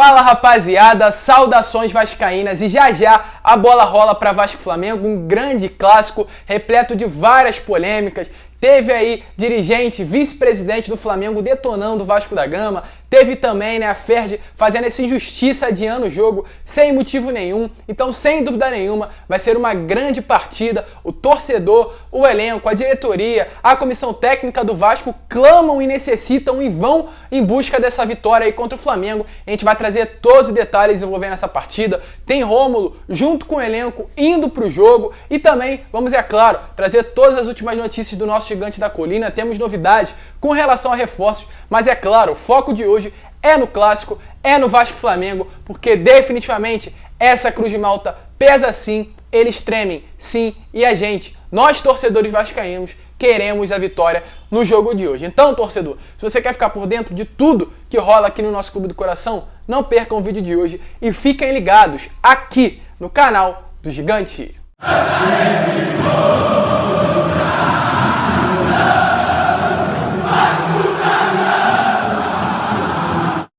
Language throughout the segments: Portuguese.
Fala rapaziada, saudações vascaínas e já a bola rola para Vasco e Flamengo, um grande clássico repleto de várias polêmicas. Teve aí dirigente, vice-presidente do Flamengo detonando o Vasco da Gama. Teve também a Ferdi fazendo essa injustiça, adiando o jogo sem motivo nenhum. Então, sem dúvida nenhuma, vai ser uma grande partida. O torcedor, o elenco, a diretoria, a comissão técnica do Vasco clamam e necessitam e vão em busca dessa vitória aí contra o Flamengo. A gente vai trazer todos os detalhes envolvendo essa partida. Tem Rômulo junto com o elenco indo para o jogo. E também vamos, é claro, trazer todas as últimas notícias do nosso Gigante da Colina. Temos novidades com relação a reforços, mas é claro, o foco de hoje é no clássico, é no Vasco e Flamengo, porque definitivamente essa Cruz de Malta pesa sim, eles tremem sim, e a gente, nós torcedores vascaínos, queremos a vitória no jogo de hoje. Então, torcedor, se você quer ficar por dentro de tudo que rola aqui no nosso Clube do Coração, não percam o vídeo de hoje e fiquem ligados aqui no canal do Gigante.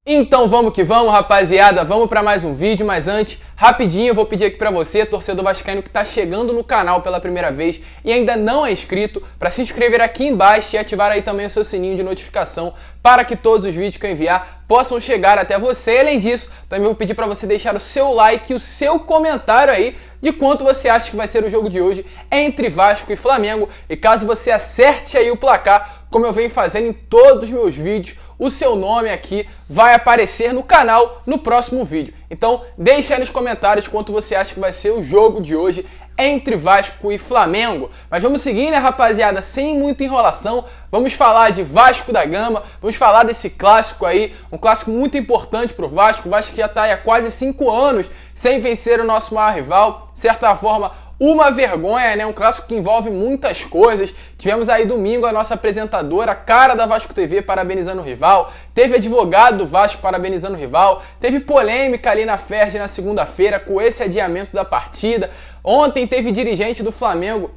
Então vamos que vamos, rapaziada, vamos para mais um vídeo, mas antes, rapidinho, eu vou pedir aqui para você, torcedor vascaíno que está chegando no canal pela primeira vez e ainda não é inscrito, para se inscrever aqui embaixo e ativar aí também o seu sininho de notificação para que todos os vídeos que eu enviar possam chegar até você. Além disso, também vou pedir para você deixar o seu like e o seu comentário aí de quanto você acha que vai ser o jogo de hoje entre Vasco e Flamengo. E caso você acerte aí o placar, como eu venho fazendo em todos os meus vídeos, o seu nome aqui vai aparecer no canal no próximo vídeo. Então deixa aí nos comentários quanto você acha que vai ser o jogo de hoje entre Vasco e Flamengo. Mas vamos seguir, né, rapaziada, sem muita enrolação. Vamos falar de Vasco da Gama, vamos falar desse clássico aí, um clássico muito importante para o Vasco. O Vasco já está há quase 5 anos sem vencer o nosso maior rival. De certa forma, uma vergonha, né? Um clássico que envolve muitas coisas. Tivemos aí domingo a nossa apresentadora, a cara da Vasco TV, parabenizando o rival. Teve advogado do Vasco parabenizando o rival. Teve polêmica ali na Ferdi na segunda-feira com esse adiamento da partida. Ontem teve dirigente do Flamengo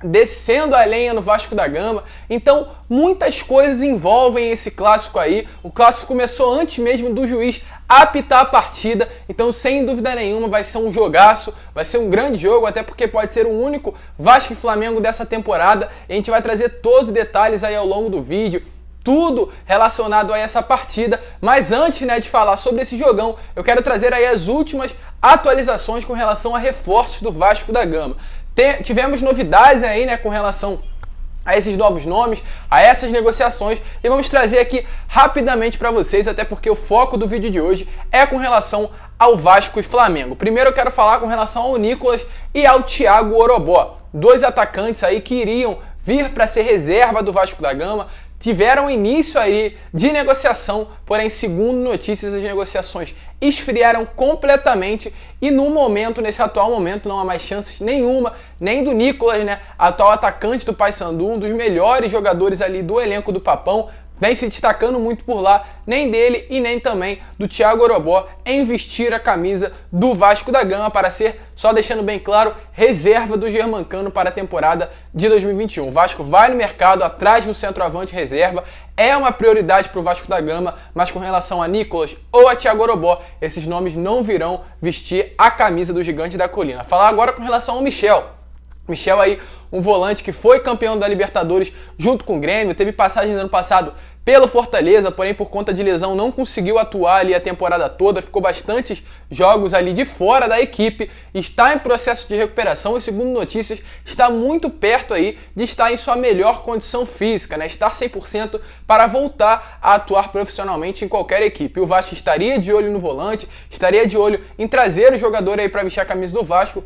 descendo a lenha no Vasco da Gama. Então, muitas coisas envolvem esse clássico aí. O clássico começou antes mesmo do juiz apitar a partida, então sem dúvida nenhuma vai ser um jogaço, vai ser um grande jogo, até porque pode ser o único Vasco e Flamengo dessa temporada. E a gente vai trazer todos os detalhes aí ao longo do vídeo, tudo relacionado a essa partida. Mas antes, né, de falar sobre esse jogão, eu quero trazer aí as últimas atualizações com relação a reforços do Vasco da Gama. Tivemos novidades aí, né, com relação a esses novos nomes, a essas negociações, e vamos trazer aqui rapidamente para vocês, até porque o foco do vídeo de hoje é com relação ao Vasco e Flamengo. Primeiro eu quero falar com relação ao Nicolas e ao Thiago Orobó, dois atacantes aí que iriam vir para ser reserva do Vasco da Gama. Tiveram início aí de negociação, porém, segundo notícias, as negociações esfriaram completamente e no momento, nesse atual momento, não há mais chances nenhuma, nem do Nicolas, né, atual atacante do Paysandu, um dos melhores jogadores ali do elenco do Papão, vem se destacando muito por lá, nem dele e nem também do Thiago Orobó em vestir a camisa do Vasco da Gama para ser, só deixando bem claro, reserva do Germancano para a temporada de 2021. O Vasco vai no mercado atrás do centroavante reserva, é uma prioridade para o Vasco da Gama, mas com relação a Nicolas ou a Thiago Orobó, esses nomes não virão vestir a camisa do Gigante da Colina. Falar agora com relação ao Michel. Michel aí, um volante que foi campeão da Libertadores junto com o Grêmio, teve passagens no ano passado pelo Fortaleza, porém por conta de lesão não conseguiu atuar ali a temporada toda, ficou bastantes jogos ali de fora da equipe, está em processo de recuperação e, segundo notícias, está muito perto aí de estar em sua melhor condição física, né? Estar 100% para voltar a atuar profissionalmente em qualquer equipe. O Vasco estaria de olho no volante, estaria de olho em trazer o jogador aí para vestir a camisa do Vasco.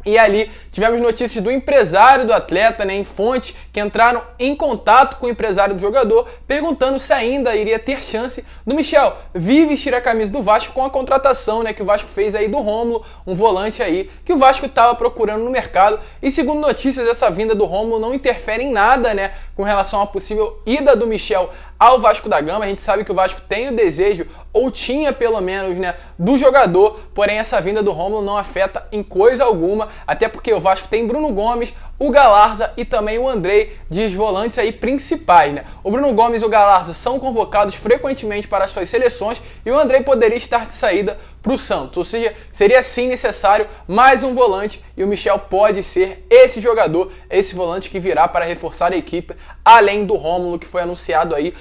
E ali tivemos notícias do empresário do atleta, né, em fontes que entraram em contato com o empresário do jogador, perguntando se ainda iria ter chance do Michel vir vestir a camisa do Vasco com a contratação, né, que o Vasco fez aí do Rômulo, um volante aí que o Vasco estava procurando no mercado. E segundo notícias, essa vinda do Rômulo não interfere em nada, né, com relação à possível ida do Michel ao Vasco da Gama. A gente sabe que o Vasco tem o desejo, ou tinha pelo menos, né, do jogador, porém essa vinda do Rômulo não afeta em coisa alguma, até porque o Vasco tem Bruno Gomes, o Galarza e também o Andrei de volantes aí principais, né? O Bruno Gomes e o Galarza são convocados frequentemente para as suas seleções e o Andrei poderia estar de saída para o Santos, ou seja, seria sim necessário mais um volante e o Michel pode ser esse jogador, esse volante que virá para reforçar a equipe, além do Rômulo que foi anunciado aí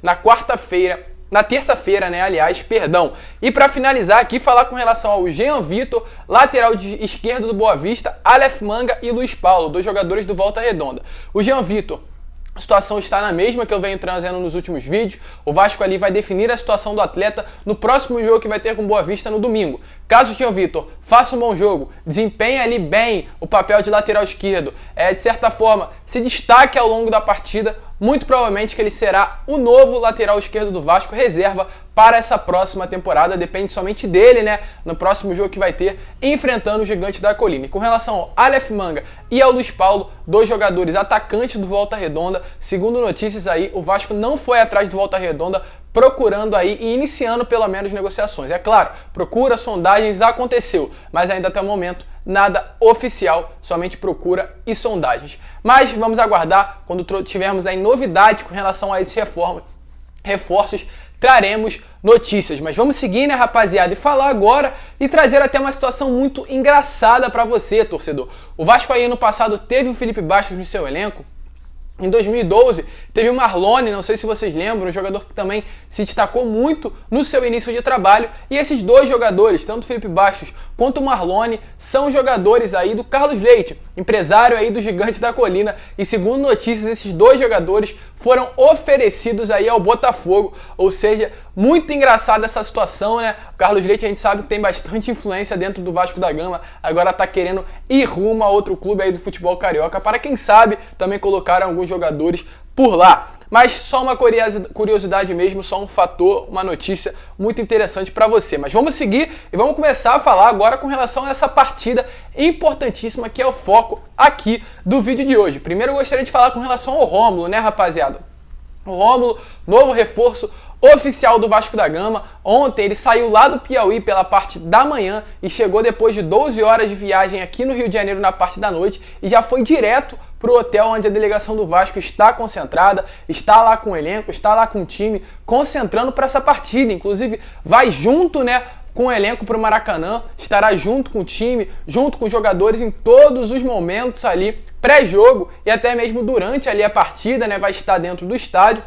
na quarta-feira, na terça-feira, né, aliás, perdão. E para finalizar aqui, falar com relação ao Jean Vitor, lateral de esquerdo do Boa Vista, Aleph Manga e Luiz Paulo, dois jogadores do Volta Redonda. O Jean Vitor, a situação está na mesma que eu venho trazendo nos últimos vídeos. O Vasco ali vai definir a situação do atleta no próximo jogo que vai ter com Boa Vista no domingo. Caso o Jean Vitor faça um bom jogo, desempenhe ali bem o papel de lateral esquerdo, de certa forma se destaque ao longo da partida, muito provavelmente que ele será o novo lateral esquerdo do Vasco, reserva para essa próxima temporada, depende somente dele, né, no próximo jogo que vai ter, enfrentando o Gigante da Colina. E com relação ao Aleph Manga e ao Luiz Paulo, dois jogadores atacantes do Volta Redonda, segundo notícias aí, o Vasco não foi atrás do Volta Redonda, procurando aí e iniciando pelo menos negociações. É claro, procura, sondagens, aconteceu, mas ainda até o momento nada oficial, somente procura e sondagens. Mas vamos aguardar, quando tivermos aí novidades com relação a esses reforços, traremos notícias. Mas vamos seguir, né, rapaziada, e falar agora e trazer até uma situação muito engraçada para você, torcedor. O Vasco aí ano passado teve o Felipe Bastos no seu elenco. Em 2012, teve o Marlone, não sei se vocês lembram, um jogador que também se destacou muito no seu início de trabalho. E esses dois jogadores, tanto o Felipe Bastos quanto o Marlone, são jogadores aí do Carlos Leite, empresário aí do Gigante da Colina. E segundo notícias, esses dois jogadores foram oferecidos aí ao Botafogo. Ou seja, muito engraçada essa situação, né? O Carlos Leite a gente sabe que tem bastante influência dentro do Vasco da Gama, agora tá querendo ir rumo a outro clube aí do futebol carioca, para quem sabe também colocar alguns jogadores por lá. Mas só uma curiosidade mesmo, só um fator, uma notícia muito interessante para você. Mas vamos seguir e vamos começar a falar agora com relação a essa partida importantíssima que é o foco aqui do vídeo de hoje. Primeiro eu gostaria de falar com relação ao Rômulo, né, rapaziada? O Rômulo, novo reforço oficial do Vasco da Gama. Ontem ele saiu lá do Piauí pela parte da manhã e chegou depois de 12 horas de viagem aqui no Rio de Janeiro na parte da noite e já foi direto para o hotel onde a delegação do Vasco está concentrada, está lá com o elenco, está lá com o time, concentrando para essa partida. Inclusive vai junto, né, com o elenco para o Maracanã, estará junto com o time, junto com os jogadores em todos os momentos ali, pré-jogo e até mesmo durante ali a partida, né, vai estar dentro do estádio,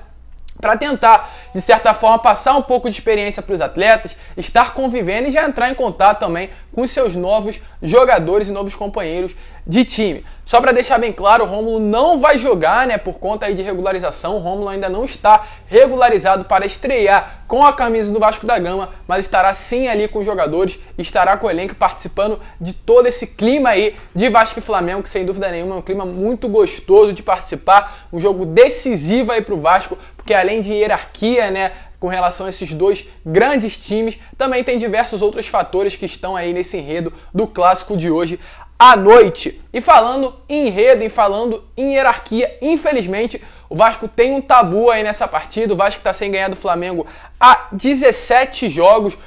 para tentar, de certa forma, passar um pouco de experiência para os atletas, estar convivendo e já entrar em contato também com os seus novos jogadores e novos companheiros de time. Só para deixar bem claro, o Rômulo não vai jogar, né, por conta aí de regularização. O Rômulo ainda não está regularizado para estrear com a camisa do Vasco da Gama, mas estará sim ali com os jogadores, estará com o elenco participando de todo esse clima aí de Vasco e Flamengo, que sem dúvida nenhuma é um clima muito gostoso de participar, um jogo decisivo aí para o Vasco, porque além de hierarquia, né, com relação a esses dois grandes times, também tem diversos outros fatores que estão aí nesse enredo do clássico de hoje à noite. E falando em enredo e falando em hierarquia, infelizmente o Vasco tem um tabu aí nessa partida. O Vasco está sem ganhar do Flamengo há 17 jogos.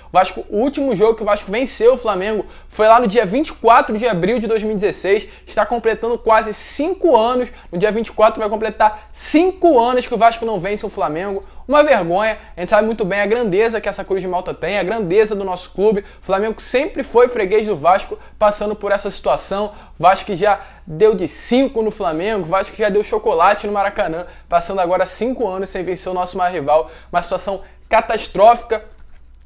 O último jogo que o Vasco venceu o Flamengo foi lá no dia 24 de abril de 2016. Está completando quase 5 anos. No dia 24 vai completar 5 anos que o Vasco não vence o Flamengo. Uma vergonha. A gente sabe muito bem a grandeza que essa Cruz de Malta tem, a grandeza do nosso clube. O Flamengo sempre foi freguês do Vasco, passando por essa situação. O Vasco que já deu de 5 no Flamengo, o Vasco que já deu chocolate no Maracanã, passando agora 5 anos sem vencer o nosso maior rival. Uma situação catastrófica.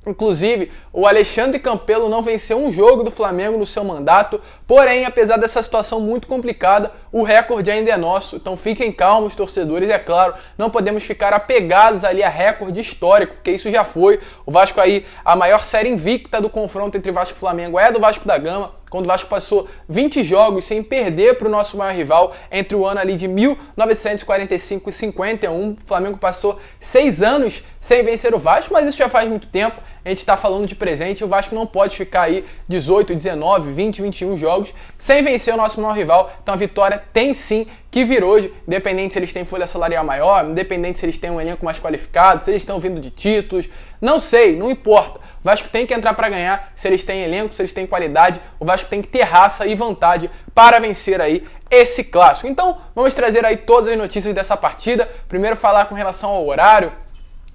Inclusive, o Alexandre Campelo não venceu um jogo do Flamengo no seu mandato, porém, apesar dessa situação muito complicada, o recorde ainda é nosso. Então fiquem calmos, torcedores, é claro, não podemos ficar apegados ali a recorde histórico, porque isso já foi. O Vasco aí, a maior série invicta do confronto entre Vasco e Flamengo é do Vasco da Gama, quando o Vasco passou 20 jogos sem perder para o nosso maior rival, entre o ano ali de 1945 e 51, o Flamengo passou 6 anos sem vencer o Vasco, mas isso já faz muito tempo, a gente está falando de presente, o Vasco não pode ficar aí 18, 19, 20, 21 jogos sem vencer o nosso maior rival, então a vitória tem sim que vir hoje, independente se eles têm folha salarial maior, independente se eles têm um elenco mais qualificado, se eles estão vindo de títulos, não sei, não importa. O Vasco tem que entrar para ganhar, se eles têm elenco, se eles têm qualidade, o Vasco tem que ter raça e vontade para vencer aí esse clássico. Então, vamos trazer aí todas as notícias dessa partida. Primeiro falar com relação ao horário,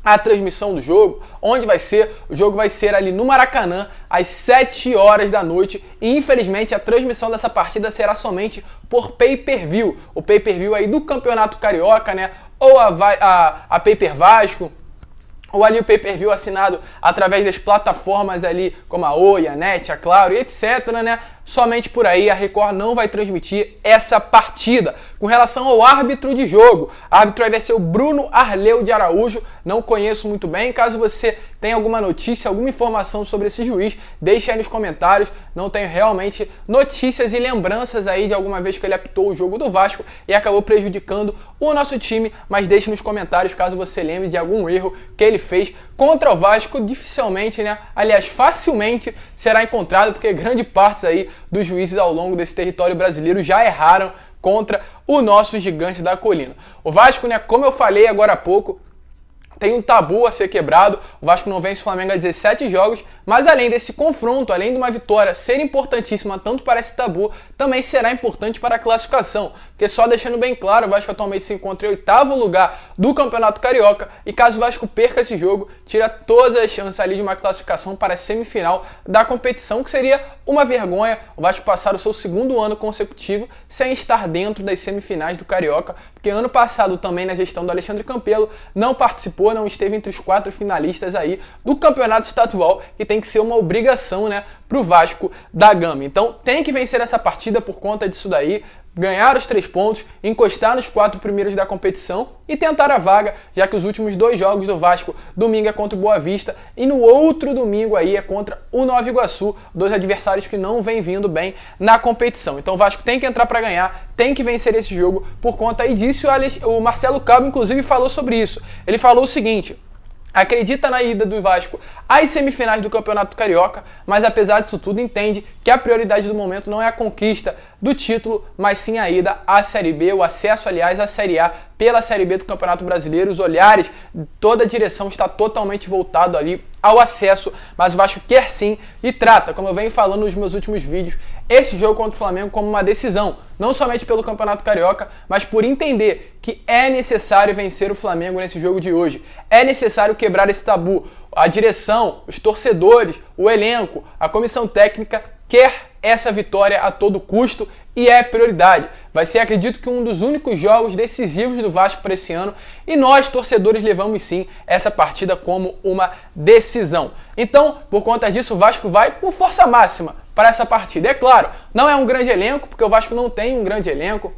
a transmissão do jogo, onde vai ser. O jogo vai ser ali no Maracanã, às 7 horas da noite. E infelizmente a transmissão dessa partida será somente por pay-per-view. O pay-per-view aí do Campeonato Carioca, né? Ou a Pay-per Vasco, ou ali o pay-per-view assinado através das plataformas ali, como a Oi, a NET, a Claro e etc, né? Somente por aí a Record não vai transmitir essa partida. Com relação ao árbitro de jogo, o árbitro vai ser o Bruno Arleu de Araújo, não conheço muito bem. Caso você tenha alguma notícia, alguma informação sobre esse juiz, deixe aí nos comentários. Não tenho realmente notícias e lembranças aí de alguma vez que ele apitou o jogo do Vasco e acabou prejudicando o nosso time, mas deixe nos comentários caso você lembre de algum erro que ele fez contra o Vasco. Dificilmente, né? Aliás, facilmente será encontrado, porque grande parte aí dos juízes ao longo desse território brasileiro já erraram contra o nosso gigante da colina. O Vasco, né, como eu falei agora há pouco, tem um tabu a ser quebrado. O Vasco não vence o Flamengo há 17 jogos, mas além desse confronto, além de uma vitória ser importantíssima tanto para esse tabu, também será importante para a classificação. Porque só deixando bem claro, o Vasco atualmente se encontra em 8º lugar do Campeonato Carioca e caso o Vasco perca esse jogo, tira todas as chances ali de uma classificação para a semifinal da competição, que seria uma vergonha o Vasco passar o seu 2º ano consecutivo sem estar dentro das semifinais do Carioca, porque ano passado também na gestão do Alexandre Campelo não participou, não esteve entre os 4 finalistas aí do campeonato estadual, e tem que ser uma obrigação, né, pro Vasco da Gama. Então tem que vencer essa partida por conta disso daí, ganhar os 3 pontos, encostar nos 4 primeiros da competição e tentar a vaga, já que os últimos 2 jogos do Vasco, domingo é contra o Boa Vista e no outro domingo aí é contra o Nova Iguaçu, 2 adversários que não vêm vindo bem na competição. Então o Vasco tem que entrar para ganhar, tem que vencer esse jogo por conta aí disso. O Marcelo Cabo inclusive falou sobre isso. Ele falou o seguinte: acredita na ida do Vasco às semifinais do Campeonato Carioca, mas apesar disso tudo entende que a prioridade do momento não é a conquista do título, mas sim a ida à Série B, o acesso, aliás, à Série A pela Série B do Campeonato Brasileiro. Os olhares, toda a direção está totalmente voltado ali ao acesso, mas o Vasco quer sim e trata, como eu venho falando nos meus últimos vídeos, esse jogo contra o Flamengo como uma decisão, não somente pelo Campeonato Carioca, mas por entender que é necessário vencer o Flamengo nesse jogo de hoje. É necessário quebrar esse tabu. A direção, os torcedores, o elenco, a comissão técnica quer essa vitória a todo custo e é prioridade. Vai ser, acredito que, um dos únicos jogos decisivos do Vasco para esse ano e nós, torcedores, levamos sim essa partida como uma decisão. Então, por conta disso, o Vasco vai com força máxima para essa partida. É claro, não é um grande elenco, porque o Vasco não tem um grande elenco.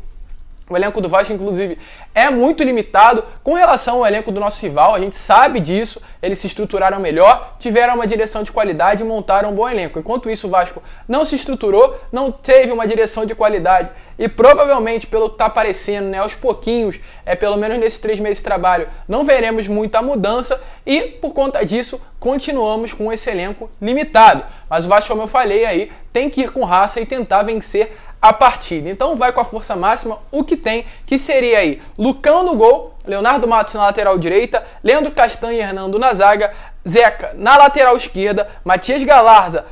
O elenco do Vasco, inclusive, é muito limitado com relação ao elenco do nosso rival, a gente sabe disso. Eles se estruturaram melhor, tiveram uma direção de qualidade e montaram um bom elenco. Enquanto isso, o Vasco não se estruturou, não teve uma direção de qualidade e provavelmente, pelo que está aparecendo, né, aos pouquinhos, pelo menos nesses 3 meses de trabalho, não veremos muita mudança e, por conta disso, continuamos com esse elenco limitado. Mas o Vasco, como eu falei aí, tem que ir com raça e tentar vencer a partida. Então vai com a força máxima, o que tem, que seria aí Lucão no gol, Leonardo Matos na lateral direita, Leandro Castanho e Hernando na zaga, Zeca na lateral esquerda, Matias Galarza,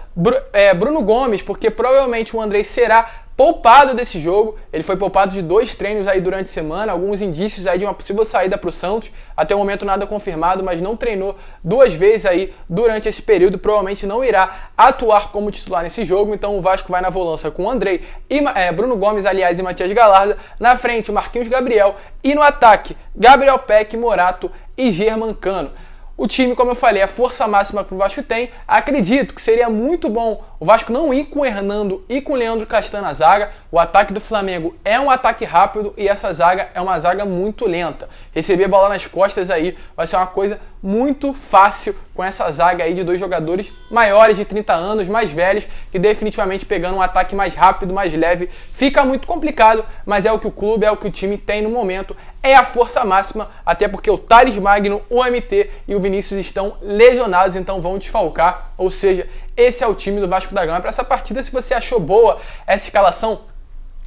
Bruno Gomes, porque provavelmente o Andrei será poupado desse jogo. Ele foi poupado de 2 treinos aí durante a semana, alguns indícios aí de uma possível saída para o Santos. Até o momento nada confirmado, mas não treinou 2 vezes aí durante esse período, provavelmente não irá atuar como titular nesse jogo. Então o Vasco vai na volância com Andrei e Bruno Gomes, aliás, e Matias Galarza. Na frente, Marquinhos Gabriel e no ataque, Gabriel Peck, Morato e Germancano. O time, como eu falei, a força máxima que o Vasco tem. Acredito que seria muito bom o Vasco não ir com o Hernando e com o Leandro Castanho na zaga. O ataque do Flamengo é um ataque rápido e essa zaga é uma zaga muito lenta. Receber a bola nas costas aí vai ser uma coisa muito fácil com essa zaga aí de 2 jogadores maiores de 30 anos, mais velhos, que definitivamente pegando um ataque mais rápido, mais leve, fica muito complicado, mas é o que o clube, é o que o time tem no momento, é a força máxima, até porque o Thales Magno, o MT e o Vinícius estão lesionados, então vão desfalcar, ou seja, esse é o time do Vasco da Gama para essa partida. Se você achou boa essa escalação,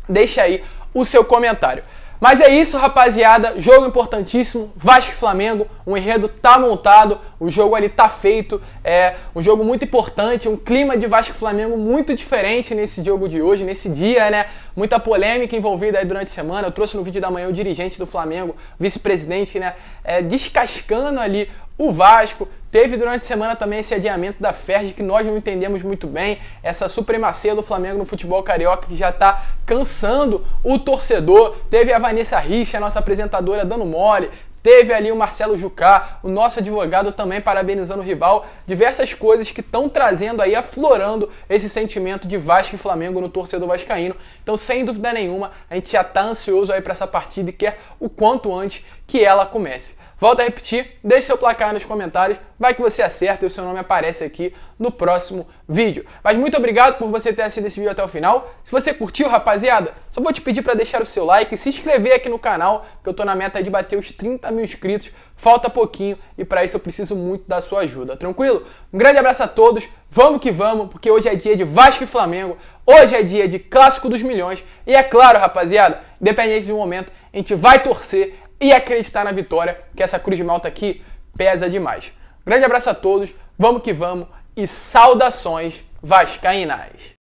deixa aí o seu comentário. Mas é isso, rapaziada, jogo importantíssimo, Vasco e Flamengo, o enredo tá montado, o jogo ali tá feito, é um jogo muito importante, um clima de Vasco e Flamengo muito diferente nesse jogo de hoje, nesse dia, né? Muita polêmica envolvida aí durante a semana, eu trouxe no vídeo da manhã o dirigente do Flamengo, vice-presidente, né, descascando ali o Vasco. Teve durante a semana também esse adiamento da Ferg, que nós não entendemos muito bem, essa supremacia do Flamengo no futebol carioca que já está cansando o torcedor. Teve a Vanessa Richa, a nossa apresentadora, dando mole. Teve ali o Marcelo Jucá, o nosso advogado também parabenizando o rival. Diversas coisas que estão trazendo aí, aflorando esse sentimento de Vasco e Flamengo no torcedor vascaíno. Então, sem dúvida nenhuma, a gente já está ansioso aí para essa partida e quer o quanto antes que ela comece. Volto a repetir, deixe seu placar aí nos comentários, vai que você acerta e o seu nome aparece aqui no próximo vídeo. Mas muito obrigado por você ter assistido esse vídeo até o final. Se você curtiu, rapaziada, só vou te pedir para deixar o seu like e se inscrever aqui no canal, que eu tô na meta de bater os 30 mil inscritos, falta pouquinho e para isso eu preciso muito da sua ajuda, tranquilo? Um grande abraço a todos, vamos que vamos, porque hoje é dia de Vasco e Flamengo, hoje é dia de Clássico dos Milhões e é claro, rapaziada, independente do momento, a gente vai torcer e acreditar na vitória, que essa Cruz de Malta aqui pesa demais. Grande abraço a todos, vamos que vamos e saudações vascaínas!